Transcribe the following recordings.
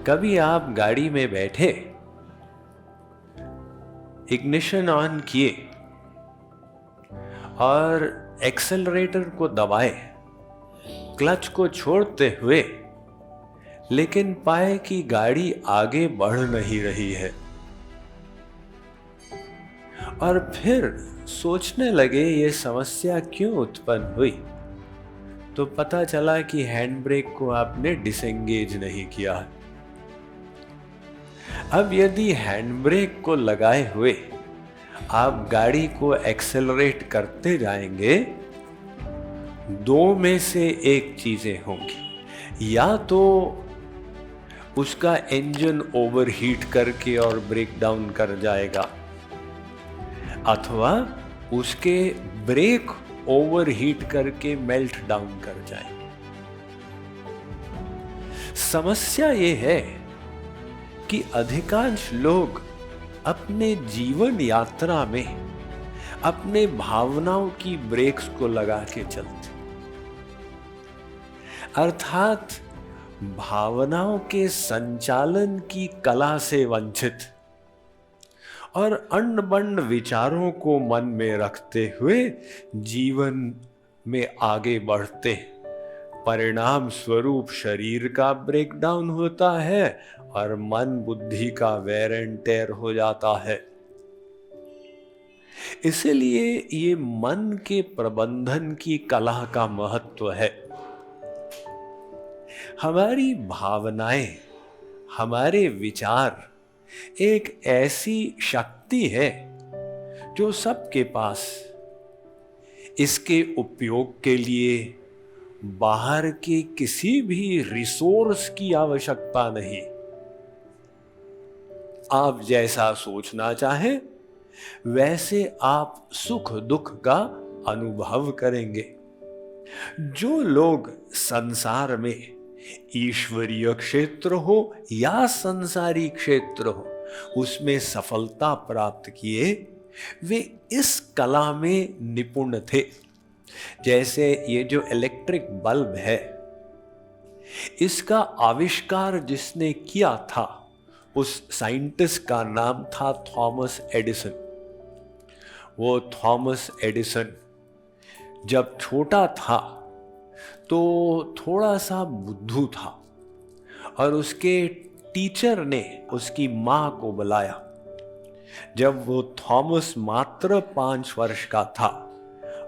कभी आप गाड़ी में बैठे, इग्निशन ऑन किए और एक्सेलरेटर को दबाए, क्लच को छोड़ते हुए, लेकिन पाए कि गाड़ी आगे बढ़ नहीं रही है और फिर सोचने लगे ये समस्या क्यों उत्पन्न हुई, तो पता चला कि हैंड ब्रेक को आपने डिसएंगेज नहीं किया है। अब यदि हैंड ब्रेक को लगाए हुए आप गाड़ी को एक्सेलरेट करते जाएंगे, दो में से एक चीजें होंगी। या तो उसका इंजन ओवरहीट करके और ब्रेक डाउन कर जाएगा, अथवा उसके ब्रेक ओवरहीट करके मेल्ट डाउन कर जाएंगे। समस्या ये है कि अधिकांश लोग अपने जीवन यात्रा में अपने भावनाओं की ब्रेक्स को लगा के चलते, अर्थात भावनाओं के संचालन की कला से वंचित और अण्ड बण्ड विचारों को मन में रखते हुए जीवन में आगे बढ़ते। परिणाम स्वरूप शरीर का ब्रेकडाउन होता है और मन बुद्धि का वेर एंड टेयर हो जाता है। इसलिए ये मन के प्रबंधन की कला का महत्व है। हमारी भावनाएं, हमारे विचार एक ऐसी शक्ति है जो सबके पास, इसके उपयोग के लिए बाहर के किसी भी रिसोर्स की आवश्यकता नहीं। आप जैसा सोचना चाहें वैसे आप सुख दुख का अनुभव करेंगे। जो लोग संसार में ईश्वरीय क्षेत्र हो या संसारी क्षेत्र हो उसमें सफलता प्राप्त किए, वे इस कला में निपुण थे। जैसे ये जो इलेक्ट्रिक बल्ब है, इसका आविष्कार जिसने किया था उस साइंटिस्ट का नाम था थॉमस एडिसन। वो थॉमस एडिसन जब छोटा था तो थोड़ा सा बुद्धू था और उसके टीचर ने उसकी मां को बुलाया। जब वो थॉमस मात्र 5 वर्ष का था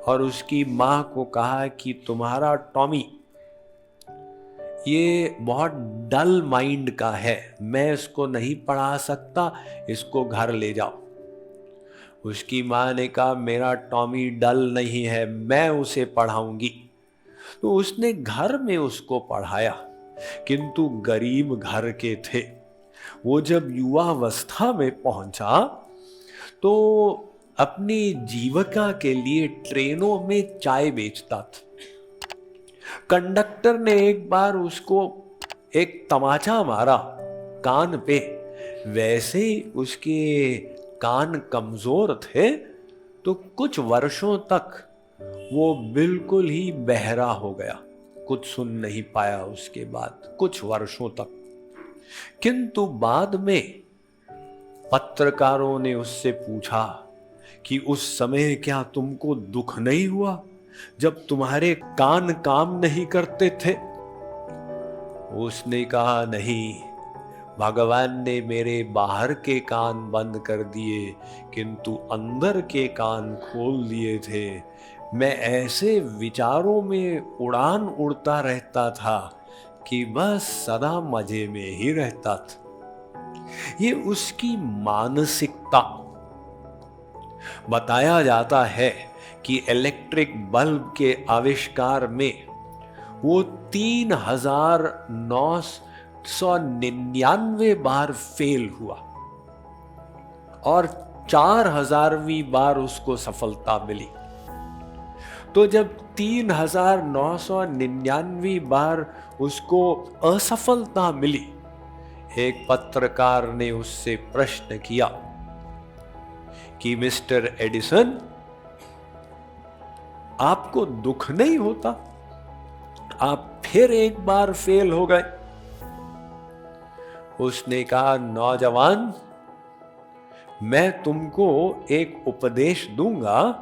और उसकी मां को कहा कि तुम्हारा टॉमी ये बहुत डल माइंड का है, मैं इसको नहीं पढ़ा सकता, इसको घर ले जाओ। उसकी मां ने कहा मेरा टॉमी डल नहीं है, मैं उसे पढ़ाऊंगी। तो उसने घर में उसको पढ़ाया, किंतु गरीब घर के थे। वो जब युवावस्था में पहुंचा तो अपनी जीविका के लिए ट्रेनों में चाय बेचता था। कंडक्टर ने एक बार उसको एक तमाचा मारा कान पे, वैसे ही उसके कान कमजोर थे तो कुछ वर्षों तक वो बिल्कुल ही बहरा हो गया, कुछ सुन नहीं पाया उसके बाद कुछ वर्षों तक। किंतु बाद में पत्रकारों ने उससे पूछा कि उस समय क्या तुमको दुख नहीं हुआ जब तुम्हारे कान काम नहीं करते थे? उसने कहा नहीं, भगवान ने मेरे बाहर के कान बंद कर दिए किंतु अंदर के कान खोल दिए थे। मैं ऐसे विचारों में उड़ान उड़ता रहता था कि बस सदा मजे में ही रहता था। ये उसकी मानसिकता। बताया जाता है कि इलेक्ट्रिक बल्ब के आविष्कार में वो 3999 बार फेल हुआ और 4000वीं बार उसको सफलता मिली। तो जब 3999 बार उसको असफलता मिली, एक पत्रकार ने उससे प्रश्न किया कि मिस्टर एडिसन, आपको दुख नहीं होता? आप फिर एक बार फेल हो गए। उसने कहा, नौजवान, मैं तुमको एक उपदेश दूंगा,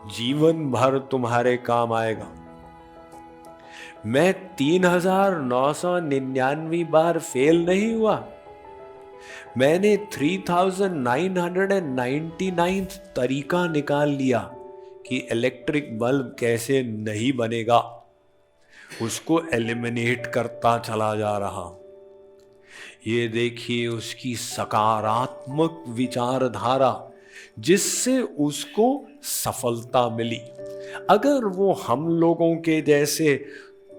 जीवन भर तुम्हारे काम आएगा। मैं 3999 बार फेल नहीं हुआ, मैंने 3999 तरीका निकाल लिया कि इलेक्ट्रिक बल्ब कैसे नहीं बनेगा, उसको एलिमिनेट करता चला जा रहा। ये देखिए उसकी सकारात्मक विचारधारा, जिससे उसको सफलता मिली। अगर वो हम लोगों के जैसे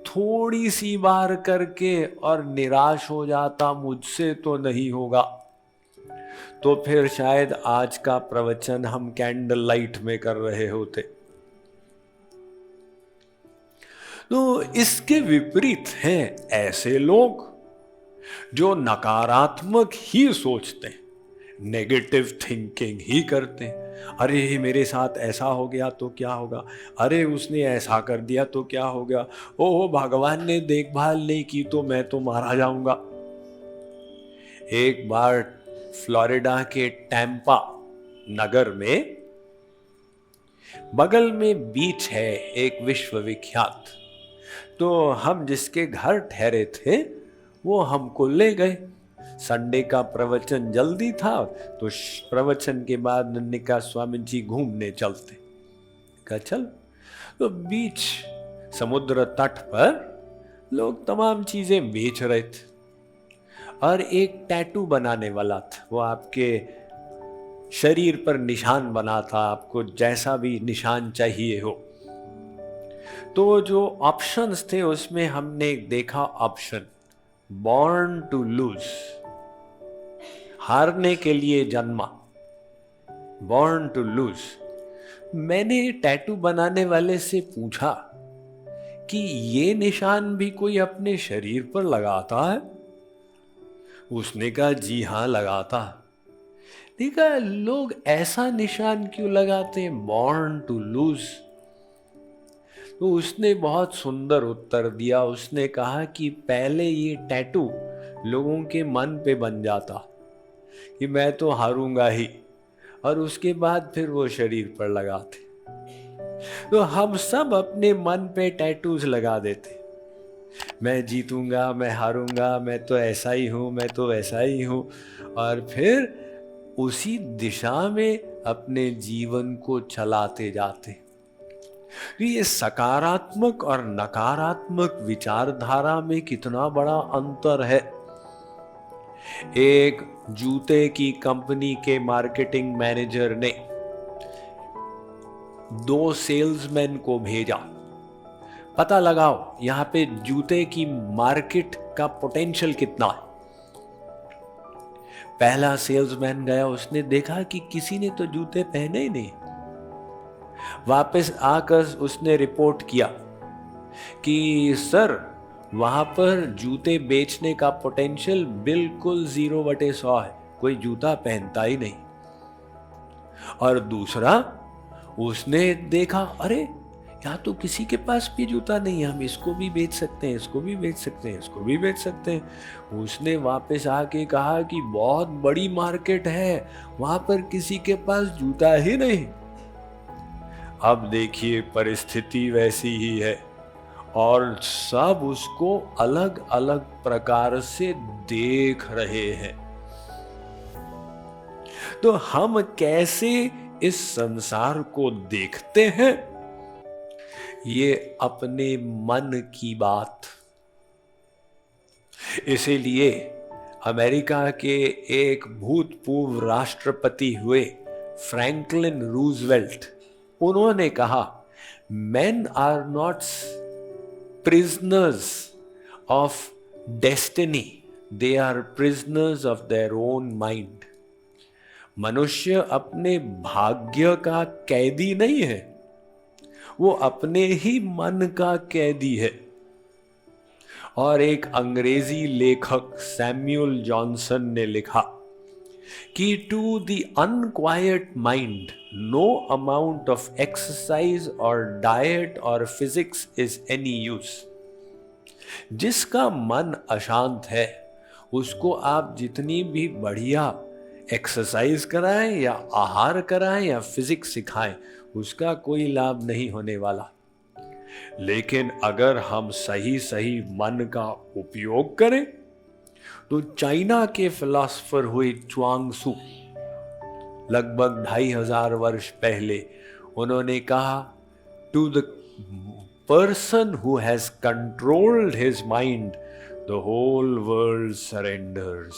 थोड़ी सी बार करके और निराश हो जाता, मुझसे तो नहीं होगा, तो फिर शायद आज का प्रवचन हम कैंडल लाइट में कर रहे होते। तो इसके विपरीत हैं ऐसे लोग जो नकारात्मक ही सोचते हैं, नेगेटिव थिंकिंग ही करते हैं। अरे मेरे साथ ऐसा हो गया तो क्या होगा, अरे उसने ऐसा कर दिया तो क्या हो गया, ओह भगवान ने देखभाल नहीं की तो मैं तो मारा जाऊंगा। एक बार फ्लोरिडा के टैंपा नगर में बगल में बीच है एक विश्वविख्यात, तो हम जिसके घर ठहरे थे वो हमको ले गए। संडे का प्रवचन जल्दी था, तो प्रवचन के बाद ने कहा, स्वामी जी घूमने चलते। कहा चल। तो बीच समुद्र तट पर लोग तमाम चीजें बेच रहे थे और एक टैटू बनाने वाला था, वो आपके शरीर पर निशान बनाता, आपको जैसा भी निशान चाहिए हो। तो जो ऑप्शंस थे उसमें हमने देखा ऑप्शन बॉर्न टू लूज, हारने के लिए जन्मा, बॉर्न टू लूज। मैंने टैटू बनाने वाले से पूछा कि ये निशान भी कोई अपने शरीर पर लगाता है? उसने कहा जी हां लगाता। देखा लोग ऐसा निशान क्यों लगाते हैं, बॉर्न टू लूज? तो उसने बहुत सुंदर उत्तर दिया। उसने कहा कि पहले ये टैटू लोगों के मन पे बन जाता कि मैं तो हारूंगा ही, और उसके बाद फिर वो शरीर पर लगाते। तो हम सब अपने मन पे टैटूज लगा देते, मैं जीतूंगा, मैं हारूंगा, मैं तो ऐसा ही हूं, मैं तो वैसा ही हूं, और फिर उसी दिशा में अपने जीवन को चलाते जाते। ये सकारात्मक और नकारात्मक विचारधारा में कितना बड़ा अंतर है। एक जूते की कंपनी के मार्केटिंग मैनेजर ने 2 सेल्समैन को भेजा, पता लगाओ यहां पे जूते की मार्केट का पोटेंशियल कितना है। पहला सेल्समैन गया, उसने देखा कि किसी ने तो जूते पहने ही नहीं। वापस आकर उसने रिपोर्ट किया कि सर वहां पर जूते बेचने का पोटेंशियल बिल्कुल 0/100 है, कोई जूता पहनता ही नहीं। और दूसरा उसने देखा, अरे यहाँ तो किसी के पास भी जूता नहीं है, हम इसको भी बेच सकते हैं, इसको भी बेच सकते हैं, इसको भी बेच सकते हैं। उसने वापस आके कहा कि बहुत बड़ी मार्केट है, वहां पर किसी के पास जूता ही नहीं। अब देखिए परिस्थिति वैसी ही है, और सब उसको अलग अलग प्रकार से देख रहे हैं। तो हम कैसे इस संसार को देखते हैं, ये अपने मन की बात। इसीलिए अमेरिका के एक भूतपूर्व राष्ट्रपति हुए फ्रैंकलिन रूजवेल्ट, उन्होंने कहा, men are not prisoners of destiny, they are prisoners of their own mind. मनुष्य अपने भाग्य का कैदी नहीं है, वो अपने ही मन का कैदी है। और एक अंग्रेजी लेखक सैम्यूअल जॉनसन ने लिखा कि to the unquiet mind no amount of exercise और डाइट और फिजिक्स इज एनी यूज। जिसका मन अशांत है उसको आप जितनी भी बढ़िया एक्सरसाइज कराएं या आहार कराएं या फिजिक्स सिखाएं, उसका कोई लाभ नहीं होने वाला। लेकिन अगर हम सही सही मन का उपयोग करें, तो चाइना के फिलॉसफर हुए च्वांग-त्सु, लगभग 2500 वर्ष पहले, उन्होंने कहा, to the person who has controlled his mind the whole world surrenders.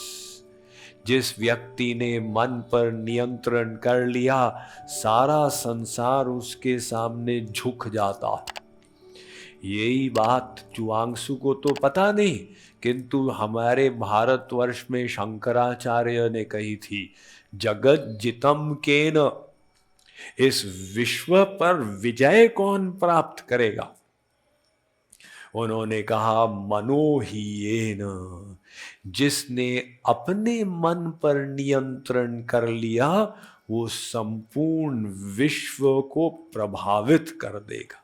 जिस व्यक्ति ने मन पर नियंत्रण कर लिया, सारा संसार उसके सामने झुक जाता। यही बात च्वांग-त्सु को तो पता नहीं, किंतु हमारे भारतवर्ष में शंकराचार्य ने कही थी, जगत जितम केन, इस विश्व पर विजय कौन प्राप्त करेगा? उन्होंने कहा, मनोहीयेन, जिसने अपने मन पर नियंत्रण कर लिया, वो संपूर्ण विश्व को प्रभावित कर देगा।